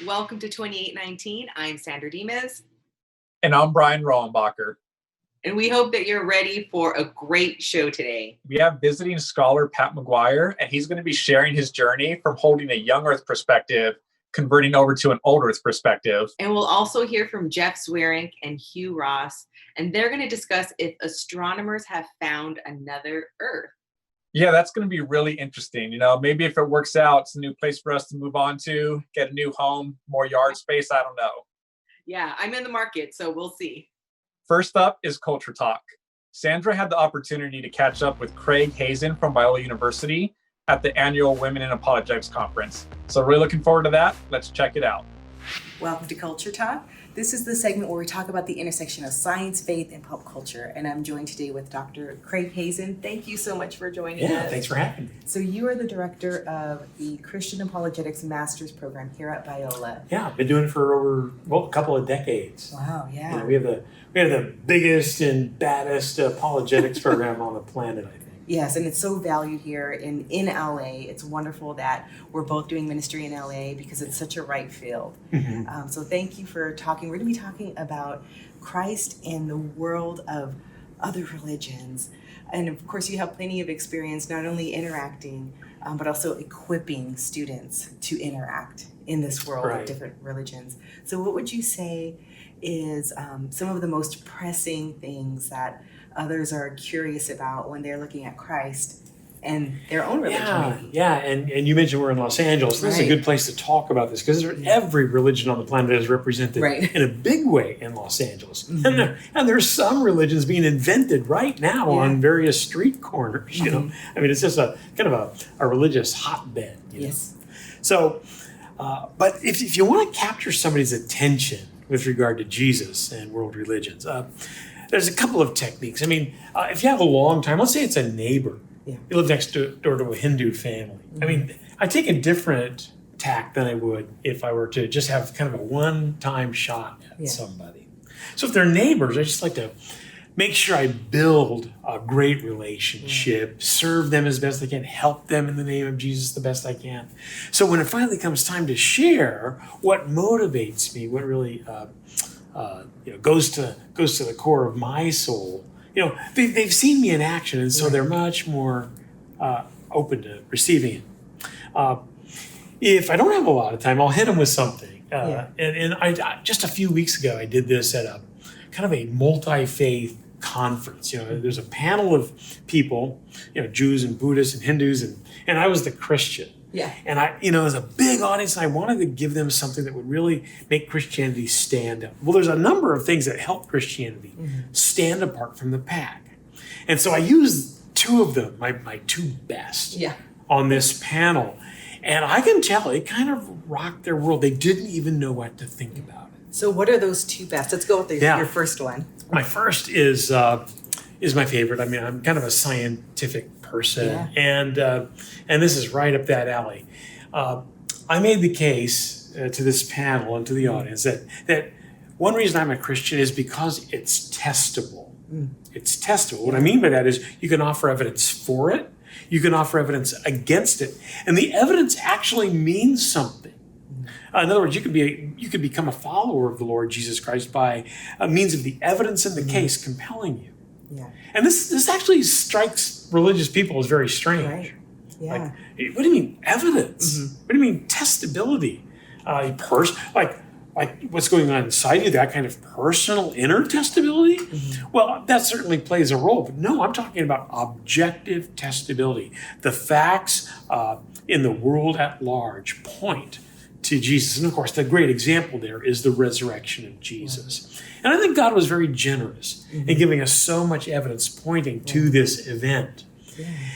welcome to 2819. I'm Sandra Dimas. And I'm Brian Rohenbacher. And we hope that you're ready for a great show today. We have visiting scholar Pat McGuire, and he's going to be sharing his journey from holding a young Earth perspective, converting over to an old Earth perspective. And we'll also hear from Jeff Swearink and Hugh Ross, and they're going to discuss if astronomers have found another Earth. Yeah, that's going to be really interesting. Maybe if it works out, it's a new place for us to move on to, get a new home, more yard space. I don't know. Yeah, I'm in the market, so we'll see. First up is Culture Talk. Sandra had the opportunity to catch up with Craig Hazen from Biola University at the annual Women in Apologetics conference. So really looking forward to that. Let's check it out. Welcome to Culture Talk. This is the segment where we talk about the intersection of science, faith, and pop culture. And I'm joined today with Dr. Craig Hazen. Thank you so much for joining us. Yeah, thanks for having me. So you are the director of the Christian Apologetics Master's Program here at Biola. Yeah, I've been doing it for over, a couple of decades. Wow, yeah. We have the biggest and baddest apologetics program on the planet, I think. Yes, and it's so valued here in LA. It's wonderful that we're both doing ministry in LA because it's such a right field. Mm-hmm. So thank you for talking. We're going to be talking about Christ and the world of other religions. And of course, you have plenty of experience not only interacting, but also equipping students to interact in this world Right. of different religions. So what would you say is some of the most pressing things that others are curious about when they're looking at Christ and their own religion? Yeah, and you mentioned we're in Los Angeles. This is a good place to talk about this because every religion on the planet is represented in a big way in Los Angeles. Mm-hmm. And there's some religions being invented right now on various street corners, you know. I mean, it's just a kind of a religious hotbed, you know. Yes. So, but if you want to capture somebody's attention with regard to Jesus and world religions, there's a couple of techniques. I mean, if you have a long time, let's say it's a neighbor. Yeah. You live next door to a Hindu family. I mean, I take a different tack than I would if I were to just have kind of a one-time shot at somebody. So if they're neighbors, I just like to make sure I build a great relationship, serve them as best I can, help them in the name of Jesus the best I can. So when it finally comes time to share what motivates me, what really goes to the core of my soul, they've seen me in action, and so they're much more open to receiving it. If I don't have a lot of time, I'll hit them with something. And I just a few weeks ago, I did this at a kind of a multi-faith conference. There's a panel of people, Jews and Buddhists and Hindus, and I was the Christian. Yeah. And it was a big audience, and I wanted to give them something that would really make Christianity stand out. Well, there's a number of things that help Christianity stand apart from the pack. And so I used two of them, my two best, on this panel. And I can tell it kind of rocked their world. They didn't even know what to think about it. So what are those two best? Let's go with your first one. My first is my favorite. I mean, I'm kind of a scientific person, and this is right up that alley. I made the case to this panel and to the audience that one reason I'm a Christian is because it's testable. It's testable. What I mean by that is you can offer evidence for it, you can offer evidence against it, and the evidence actually means something. In other words, you could become a follower of the Lord Jesus Christ by means of the evidence in the case compelling you. Yeah. And this actually strikes religious people as very strange. Right. Yeah. Like, what do you mean evidence? What do you mean testability? Like what's going on inside you, that kind of personal inner testability? Well, that certainly plays a role, but no, I'm talking about objective testability. The facts in the world at large point to Jesus. And of course, the great example there is the resurrection of Jesus. And I think God was very generous in giving us so much evidence pointing to this event.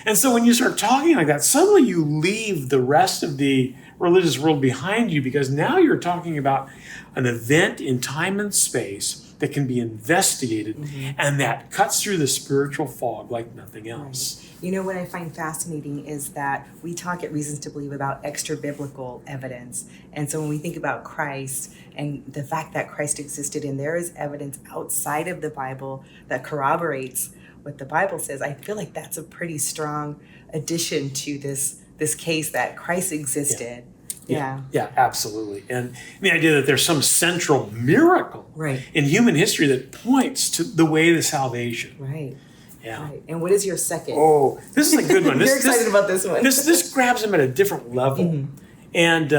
And so when you start talking like that, suddenly you leave the rest of the religious world behind you, because now you're talking about an event in time and space that can be investigated and that cuts through the spiritual fog like nothing else. Right. What I find fascinating is that we talk at Reasons to Believe about extra biblical evidence. And so when we think about Christ and the fact that Christ existed and there is evidence outside of the Bible that corroborates what the Bible says, I feel like that's a pretty strong addition to this case that Christ existed Yeah. Yeah, absolutely. And the idea that there's some central miracle in human history that points to the way to salvation. Right. Yeah. Right. And what is your second? Oh, this is a good one. You're excited about this one. This grabs them at a different level. And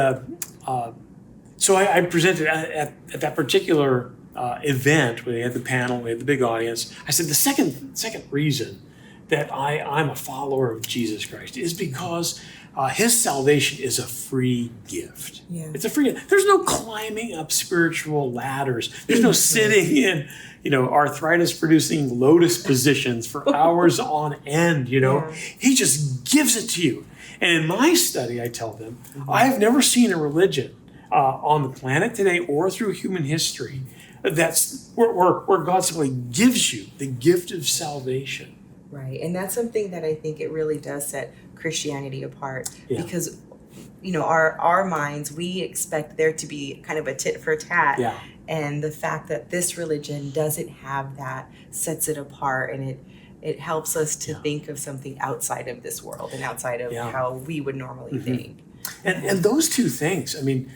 so I presented at that particular event where they had the panel, we had the big audience. I said the second reason that I'm a follower of Jesus Christ is because his salvation is a free gift. Yeah. It's a free gift. There's no climbing up spiritual ladders. There's no sitting in, arthritis-producing lotus positions for hours on end, He just gives it to you. And in my study, I tell them, I've never seen a religion on the planet today or through human history that's where God simply gives you the gift of salvation. Right. And that's something that I think it really does set Christianity apart because, our minds, we expect there to be kind of a tit for tat. Yeah. And the fact that this religion doesn't have that sets it apart, and it helps us to think of something outside of this world and outside of how we would normally think. And those two things, I mean,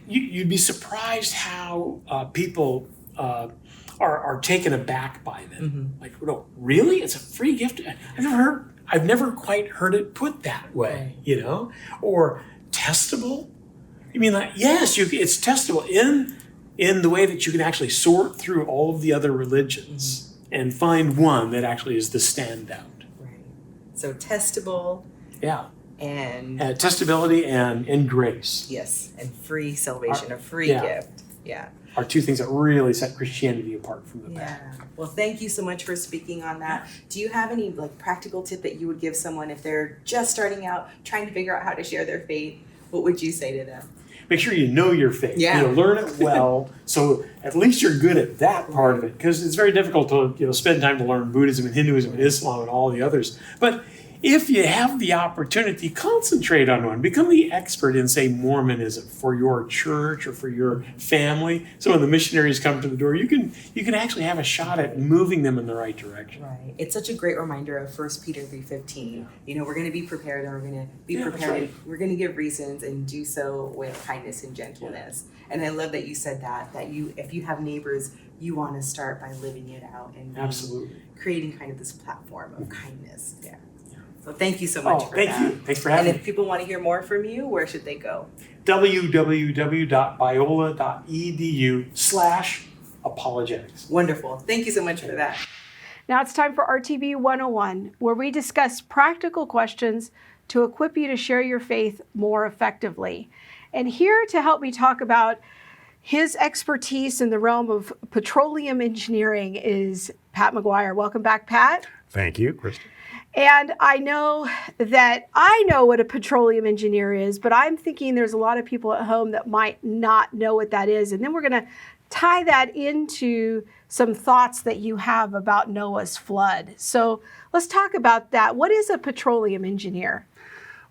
you'd be surprised how people are taken aback by them. Like, no, really? It's a free gift? I've never quite heard it put that way, Or testable? You mean like, yes, it's testable in the way that you can actually sort through all of the other religions and find one that actually is the standout. Right. So testable. Yeah. And testability and grace. Yes, and free salvation, a free gift. Yeah. Are two things that really set Christianity apart from the pack. Yeah. Well, thank you so much for speaking on that. Do you have any practical tip that you would give someone if they're just starting out, trying to figure out how to share their faith? What would you say to them? Make sure you know your faith. Yeah. Learn it well, so at least you're good at that part of it. Because it's very difficult to spend time to learn Buddhism and Hinduism and Islam and all the others. But if you have the opportunity, concentrate on one. Become the expert in, say, Mormonism for your church or for your family. So when the missionaries come to the door, you can actually have a shot at moving them in the right direction. Right. It's such a great reminder of 1 Peter 3:15. We're going to be prepared, and we're going to be prepared. Right. We're going to give reasons and do so with kindness and gentleness. And I love that you said that if you have neighbors, you want to start by living it out and Absolutely creating kind of this platform of kindness. Yeah. So thank you so much for that. Thank you. Thanks for having me. And if people want to hear more from you, where should they go? www.biola.edu/apologetics. Wonderful. Thank you so much for that. Now it's time for RTB 101, where we discuss practical questions to equip you to share your faith more effectively. And here to help me talk about his expertise in the realm of petroleum engineering is Pat McGuire. Welcome back, Pat. Thank you, Kristen. And I know that I know what a petroleum engineer is, but I'm thinking there's a lot of people at home that might not know what that is. And then we're going to tie that into some thoughts that you have about Noah's flood. So let's talk about that. What is a petroleum engineer?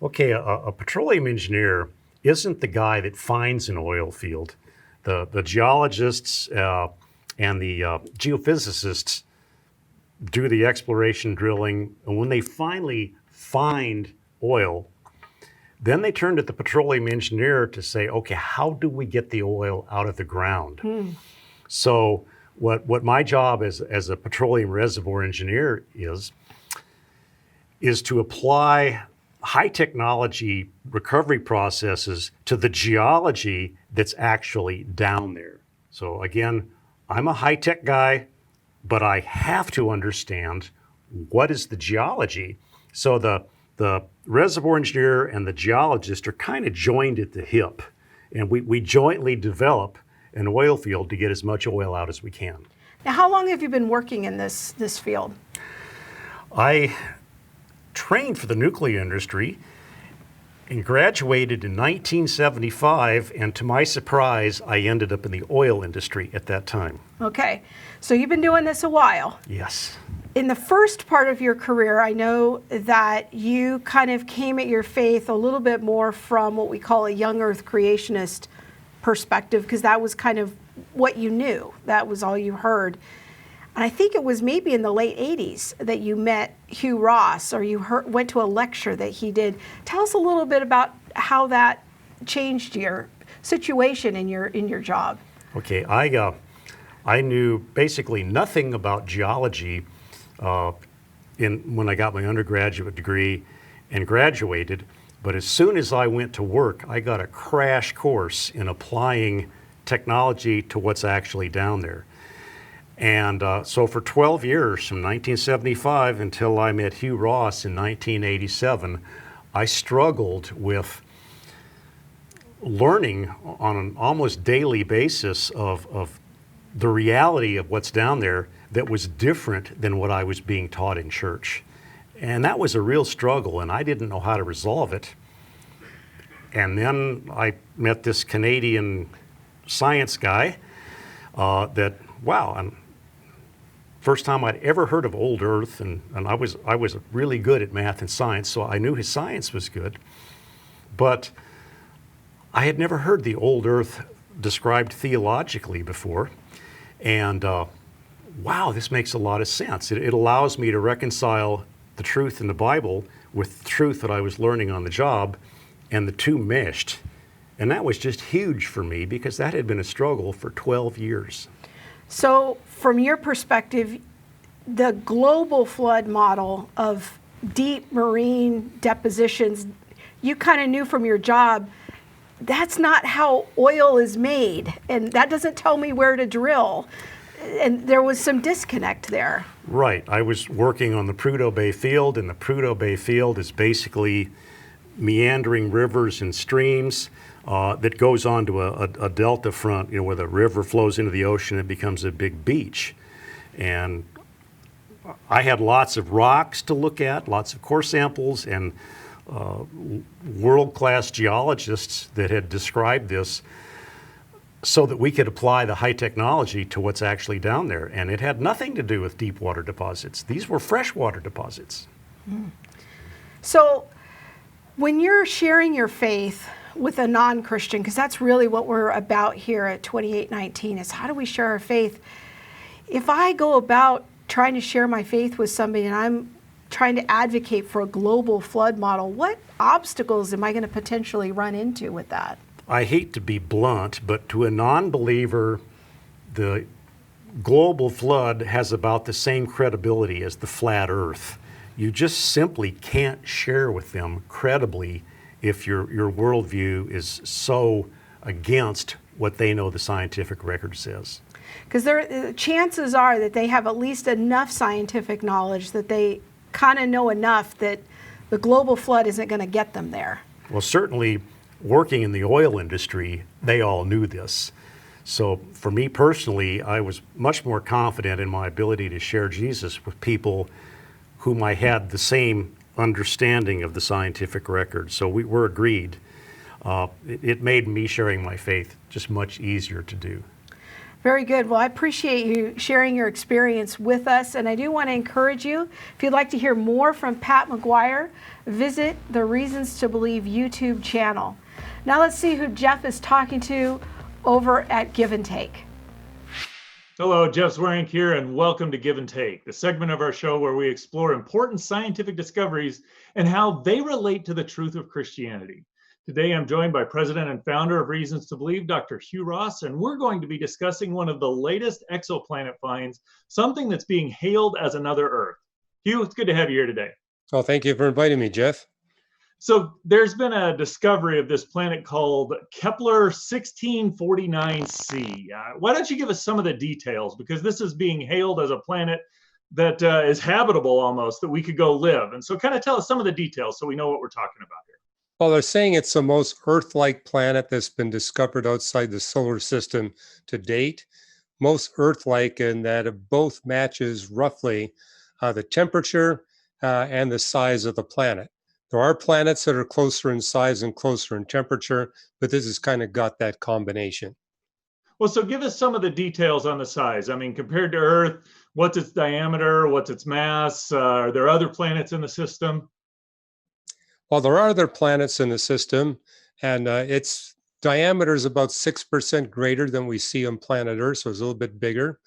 Okay, a petroleum engineer isn't the guy that finds an oil field. The geologists and the geophysicists do the exploration drilling, and when they finally find oil, then they turn to the petroleum engineer to say, okay, how do we get the oil out of the ground? So what my job as a petroleum reservoir engineer is to apply high technology recovery processes to the geology that's actually down there. So again, I'm a high-tech guy, but I have to understand what is the geology. So the reservoir engineer and the geologist are kind of joined at the hip, and we jointly develop an oil field to get as much oil out as we can. Now, how long have you been working in this field? I trained for the nuclear industry and graduated in 1975, and to my surprise, I ended up in the oil industry at that time. Okay, so you've been doing this a while. Yes. In the first part of your career, I know that you kind of came at your faith a little bit more from what we call a young earth creationist perspective, because that was kind of what you knew. That was all you heard. And I think it was maybe in the late 80s that you met Hugh Ross, or you went to a lecture that he did. Tell us a little bit about how that changed your situation in your job. Okay, I knew basically nothing about geology when I got my undergraduate degree and graduated. But as soon as I went to work, I got a crash course in applying technology to what's actually down there. And so for 12 years, from 1975 until I met Hugh Ross in 1987, I struggled with learning on an almost daily basis of the reality of what's down there that was different than what I was being taught in church. And that was a real struggle, and I didn't know how to resolve it. And then I met this Canadian science guy and first time I'd ever heard of old Earth, and I was really good at math and science, so I knew his science was good. But I had never heard the old Earth described theologically before. And wow, this makes a lot of sense. It allows me to reconcile the truth in the Bible with the truth that I was learning on the job, and the two meshed. And that was just huge for me because that had been a struggle for 12 years. So from your perspective, the global flood model of deep marine depositions, you kind of knew from your job, that's not how oil is made, and that doesn't tell me where to drill. And there was some disconnect there. Right. I was working on the Prudhoe Bay Field, and the Prudhoe Bay Field is basically meandering rivers and streams that goes onto a delta front, where the river flows into the ocean and becomes a big beach. And I had lots of rocks to look at, lots of core samples, and world-class geologists that had described this so that we could apply the high technology to what's actually down there. And it had nothing to do with deep water deposits. These were freshwater deposits. So when you're sharing your faith with a non-Christian, because that's really what we're about here at 2819, is how do we share our faith? If I go about trying to share my faith with somebody and I'm trying to advocate for a global flood model, what obstacles am I going to potentially run into with that? I hate to be blunt, but to a non-believer, the global flood has about the same credibility as the flat earth. You just simply can't share with them credibly if your worldview is so against what they know the scientific record says. Because chances are that they have at least enough scientific knowledge that they kind of know enough that the global flood isn't going to get them there. Well, certainly working in the oil industry, they all knew this. So for me personally, I was much more confident in my ability to share Jesus with people whom I had the same understanding of the scientific record. So we were agreed. It made me sharing my faith just much easier to do. Very good. Well, I appreciate you sharing your experience with us, and I do want to encourage you, if you'd like to hear more from Pat McGuire, visit the Reasons to Believe YouTube channel. Now let's see who Jeff is talking to over at Give and Take. Hello, Jeff Zwerink here, and welcome to Give and Take, the segment of our show where we explore important scientific discoveries and how they relate to the truth of Christianity. Today, I'm joined by President and founder of Reasons to Believe, Dr. Hugh Ross, and we're going to be discussing one of the latest exoplanet finds, something that's being hailed as another Earth. Hugh, it's good to have you here today. Oh, thank you for inviting me, Jeff. So there's been a discovery of this planet called Kepler 1649c. Why don't you give us some of the details? Because this is being hailed as a planet that is habitable almost, that we could go live. And so kind of tell us some of the details so we know what we're talking about here. Well, they're saying it's the most Earth-like planet that's been discovered outside the solar system to date. Most Earth-like in that it both matches roughly the temperature and the size of the planet. There are planets that are closer in size and closer in temperature, but this has kind of got that combination. Well, so give us some of the details on the size. I mean, compared to Earth, what's its diameter? What's its mass? Are there other planets in the system? Well, there are other planets in the system, and its diameter is about 6% greater than we see on planet Earth, so it's a little bit bigger.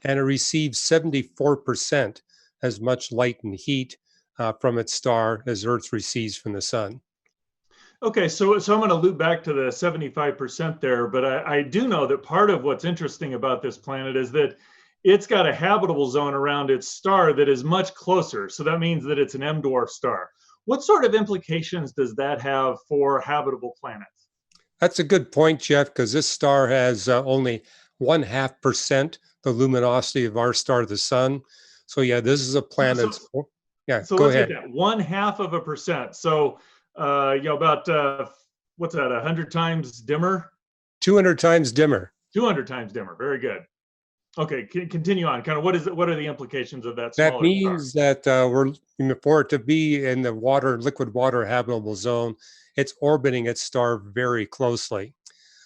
And it receives 74% as much light and heat from its star as Earth receives from the sun. Okay, so I'm going to loop back to the 75% there, but I do know that part of what's interesting about this planet is that it's got a habitable zone around its star that is much closer. So that means that it's an M dwarf star. What sort of implications does that have for habitable planets? That's a good point, Jeff, because this star has only 1/2% the luminosity of our star, the sun. So yeah, this is a So, planet. so, Yeah, so go let's get ahead. that 1/2%. So, about what's that? 100 times dimmer, 200 times dimmer. 200 times dimmer. Very good. Okay, continue on. Kind of what are the implications of that That smaller star? means that for it to be in the liquid water habitable zone, it's orbiting its star very closely.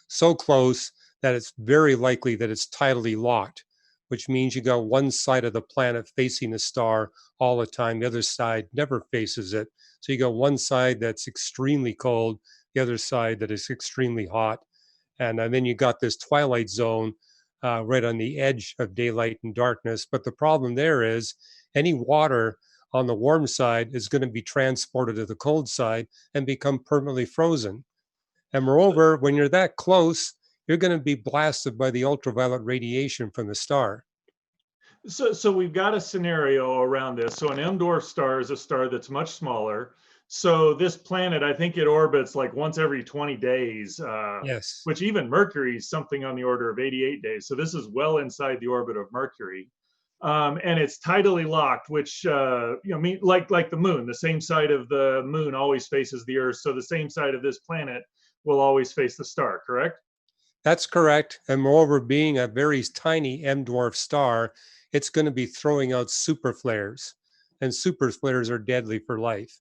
So close that it's very likely that it's tidally locked, which means you got one side of the planet facing the star all the time, the other side never faces it. So you got one side that's extremely cold, the other side that is extremely hot. And then you got this twilight zone right on the edge of daylight and darkness. But the problem there is any water on the warm side is going to be transported to the cold side and become permanently frozen. And moreover, when you're that close, you're going to be blasted by the ultraviolet radiation from the star. So we've got a scenario around this. So an M dwarf star is a star that's much smaller. So this planet, I think it orbits like once every 20 days, Yes. which even Mercury is something on the order of 88 days. So this is well inside the orbit of Mercury. And it's tidally locked, which mean like the moon, the same side of the moon always faces the Earth. So the same side of this planet will always face the star, correct? That's correct. And moreover, being a very tiny M dwarf star, it's going to be throwing out super flares. And super flares are deadly for life.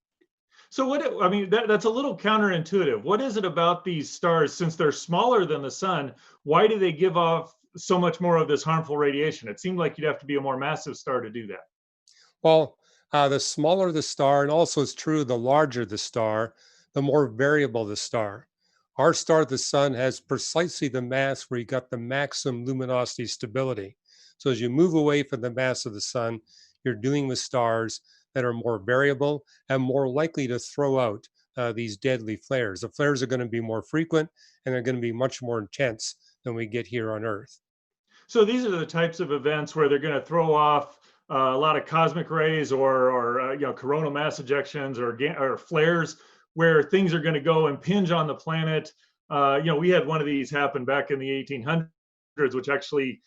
So I mean, that's a little counterintuitive. What is it about these stars, since they're smaller than the sun, why do they give off so much more of this harmful radiation? It seemed like you'd have to be a more massive star to do that. Well, the smaller the star, and also it's true, the larger the star, the more variable the star. Our star, the sun, has precisely the mass where you got the maximum luminosity stability. So as you move away from the mass of the sun, you're dealing with stars that are more variable and more likely to throw out these deadly flares. The flares are going to be more frequent and they're going to be much more intense than we get here on Earth. So these are the types of events where they're going to throw off a lot of cosmic rays or coronal mass ejections or flares, where things are going to go impinge on the planet. We had one of these happen back in the 1800s, which actually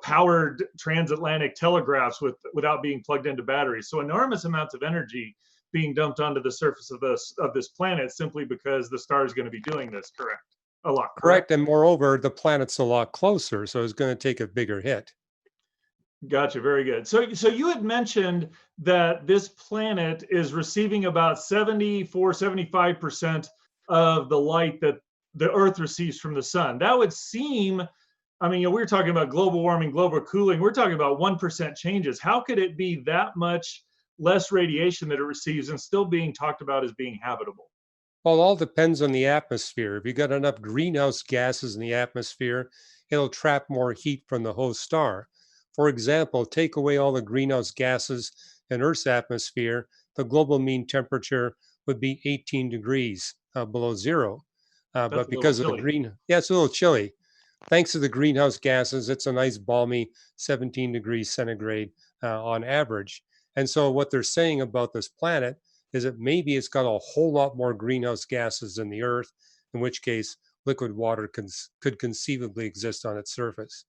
powered transatlantic telegraphs without being plugged into batteries. So enormous amounts of energy being dumped onto the surface of this planet simply because the star is going to be doing this. Correct. A lot. Correct. And moreover, the planet's a lot closer, so it's going to take a bigger hit. Gotcha. Very good. So you had mentioned that this planet is receiving about 75% of the light that the Earth receives from the sun. That would seem, I mean, we were talking about global warming, global cooling. We're talking about 1% changes. How could it be that much less radiation that it receives and still being talked about as being habitable? Well, it all depends on the atmosphere. If you got enough greenhouse gases in the atmosphere, it'll trap more heat from the host star. For example, take away all the greenhouse gases in Earth's atmosphere, the global mean temperature would be 18 degrees below zero. That's But a little because of the chilly. yeah, it's a little chilly. Thanks to the greenhouse gases, it's a nice balmy 17 degrees centigrade on average. And so what they're saying about this planet is that maybe it's got a whole lot more greenhouse gases than the Earth, in which case liquid water could conceivably exist on its surface.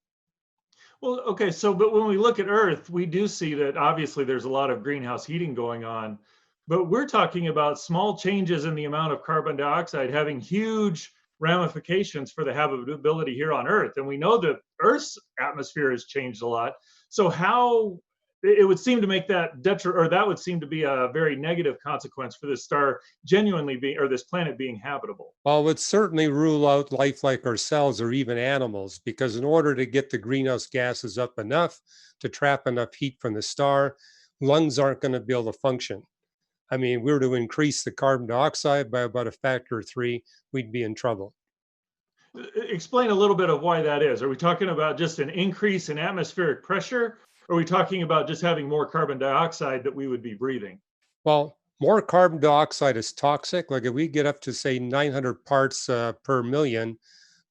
Well, okay, so but when we look at Earth, we do see that obviously there's a lot of greenhouse heating going on, but we're talking about small changes in the amount of carbon dioxide having huge ramifications for the habitability here on Earth. And we know that Earth's atmosphere has changed a lot. So how it would seem to make that that would seem to be a very negative consequence for this star genuinely being, or this planet being habitable. Well, it would certainly rule out life like ourselves or even animals, because in order to get the greenhouse gases up enough to trap enough heat from the star, lungs aren't going to be able to function. I mean, if we were to increase the carbon dioxide by about a factor of 3, we'd be in trouble. Explain a little bit of why that is. Are we talking about just an increase in atmospheric pressure? Or are we talking about just having more carbon dioxide that we would be breathing? Well, More carbon dioxide is toxic. Like if we get up to say 900 parts per million,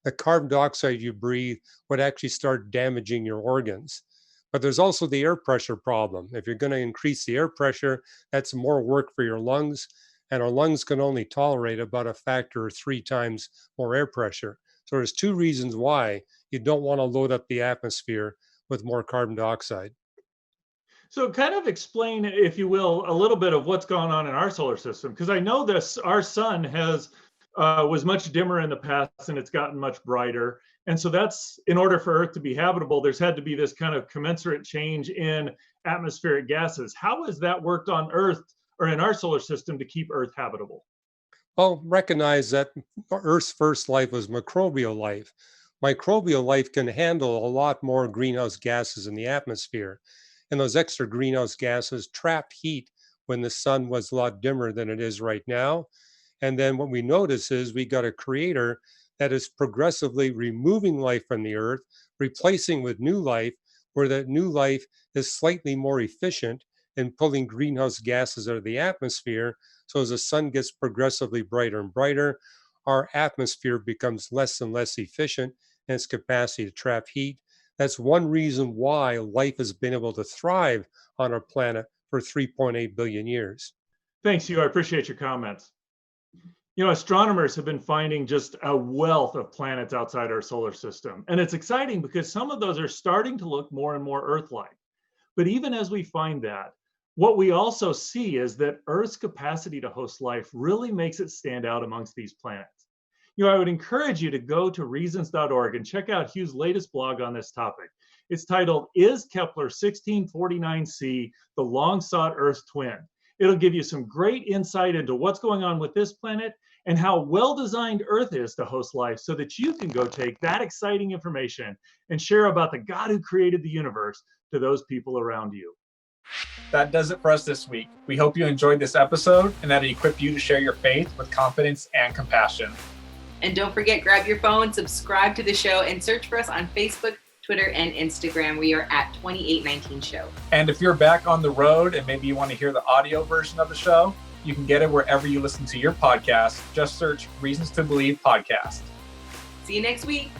the carbon dioxide you breathe would actually start damaging your organs. But there's also the air pressure problem. If you're going to increase the air pressure, that's more work for your lungs. And our lungs can only tolerate about a factor of 3 times more air pressure. So there's 2 reasons why you don't want to load up the atmosphere with more carbon dioxide. So kind of explain, if you will, a little bit of what's gone on in our solar system, because I know this, our sun was much dimmer in the past and it's gotten much brighter. And so that's, in order for Earth to be habitable, there's had to be this kind of commensurate change in atmospheric gases. How has that worked on Earth or in our solar system to keep Earth habitable? Well, recognize that Earth's first life was microbial life. Microbial life can handle a lot more greenhouse gases in the atmosphere. And those extra greenhouse gases trapped heat when the sun was a lot dimmer than it is right now. And then what we notice is we got a creator that is progressively removing life from the earth, replacing with new life, where that new life is slightly more efficient in pulling greenhouse gases out of the atmosphere. So as the sun gets progressively brighter and brighter, our atmosphere becomes less and less efficient in its capacity to trap heat. That's one reason why life has been able to thrive on our planet for 3.8 billion years. Thanks, Hugh. I appreciate your comments. You know, astronomers have been finding just a wealth of planets outside our solar system. And it's exciting because some of those are starting to look more and more Earth-like. But even as we find that, what we also see is that Earth's capacity to host life really makes it stand out amongst these planets. You know, I would encourage you to go to reasons.org and check out Hugh's latest blog on this topic. It's titled, Is Kepler 1649c the long-sought Earth twin? It'll give you some great insight into what's going on with this planet and how well-designed Earth is to host life so that you can go take that exciting information and share about the God who created the universe to those people around you. That does it for us this week. We hope you enjoyed this episode and that it equipped you to share your faith with confidence and compassion. And don't forget, grab your phone, subscribe to the show, and search for us on Facebook, Twitter, and Instagram. We are at 2819 Show. And if you're back on the road and maybe you want to hear the audio version of the show, you can get it wherever you listen to your podcast. Just search Reasons to Believe Podcast. See you next week.